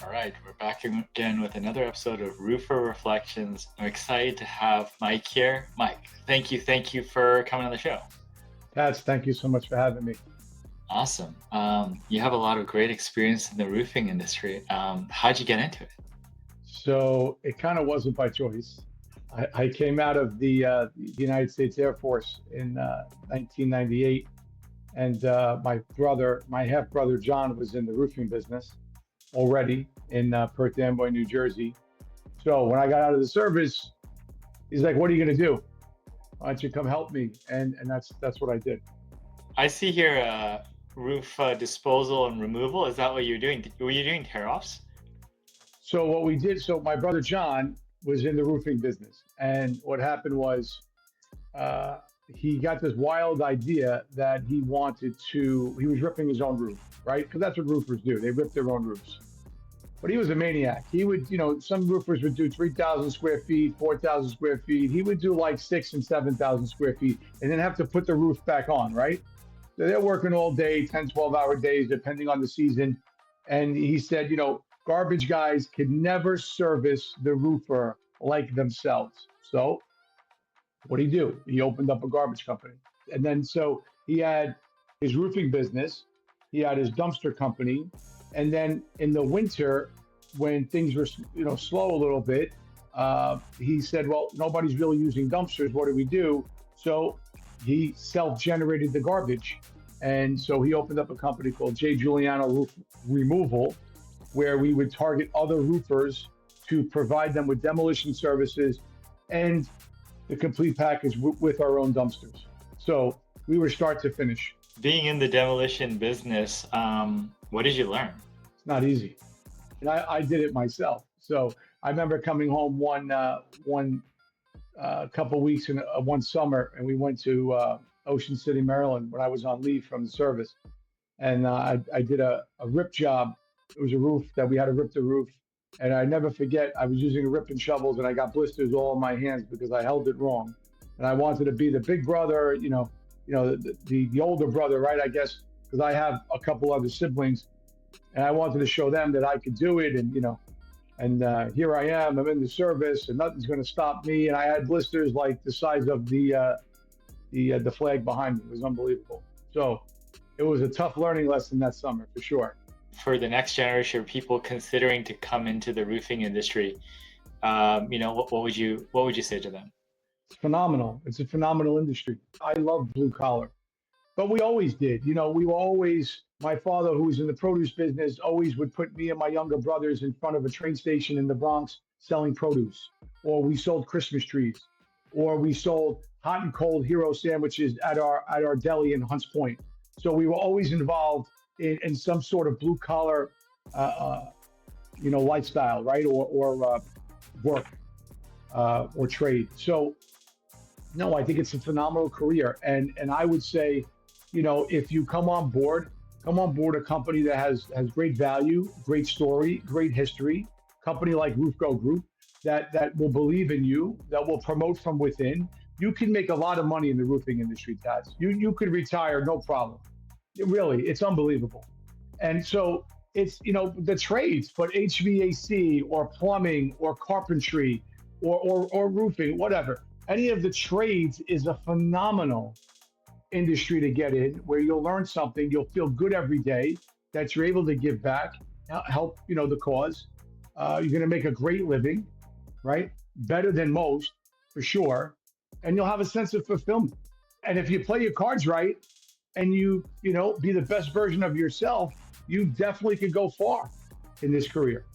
All right, we're back again with another episode of Roofer Reflections. I'm excited to have Mike here. Mike, thank you for coming on the show. Tats, thank you so much for having me. Awesome. You have a lot of great experience in the roofing industry. How'd you get into it? So it kind of wasn't by choice. I came out of the United States Air Force in 1998, and my half brother John was in the roofing business already in Perth Amboy, New Jersey. So when I got out of the service, he's like, "What are you going to do? Why don't you come help me?" And that's what I did. I see here roof disposal and removal. Is that what you're doing? Were you doing tear-offs? So what we did, so my brother John was in the roofing business, and what happened was uh, he got this wild idea that he was ripping his own roof, right? Because that's what roofers do. They rip their own roofs. But he was a maniac. He would, some roofers would do 3,000 square feet, 4,000 square feet. He would do like 6 and 7,000 square feet and then have to put the roof back on, right? So they're working all day, 10, 12-hour days, depending on the season. And he said, garbage guys can never service the roofer like themselves. So what did he do? He opened up a garbage company. And then so he had his roofing business, he had his dumpster company, and then in the winter, when things were slow a little bit, he said, "Well, nobody's really using dumpsters. What do we do?" So he self-generated the garbage, and so he opened up a company called Guiliano Roof Removal, where we would target other roofers to provide them with demolition services and the complete package with our own dumpsters. So we were start to finish. Being in the demolition business, what did you learn? It's not easy, and I did it myself. So I remember coming home one couple weeks in one summer, and we went to Ocean City, Maryland, when I was on leave from the service, and I did a rip job. It was a roof that we had to rip the roof, and I never forget. I was using a rip and shovels, and I got blisters all on my hands because I held it wrong, and I wanted to be the big brother, the older brother, right? I guess because I have a couple other siblings, and I wanted to show them that I could do it, and here I am. I'm in the service, and nothing's going to stop me. And I had blisters like the size of the flag behind me. It was unbelievable. So it was a tough learning lesson that summer for sure. For the next generation of people considering to come into the roofing industry, what would you say to them? It's phenomenal. It's a phenomenal industry. I love blue collar, but we always did. My father, who was in the produce business, always would put me and my younger brothers in front of a train station in the Bronx selling produce, or we sold Christmas trees, or we sold hot and cold hero sandwiches at our deli in Hunts Point. So we were always involved in some sort of blue collar, lifestyle, right, or work or trade. So no, I think it's a phenomenal career, and I would say, if you come on board a company that has great value, great story, great history, company like Roofco Group that will believe in you, that will promote from within. You can make a lot of money in the roofing industry, Tats. You could retire, no problem. It's unbelievable. And so it's, the trades, but HVAC or plumbing or carpentry or roofing, whatever. Any of the trades is a phenomenal industry to get in, where you'll learn something, you'll feel good every day that you're able to give back, help, the cause. You're going to make a great living, right? Better than most, for sure. And you'll have a sense of fulfillment. And if you play your cards right and be the best version of yourself, you definitely could go far in this career.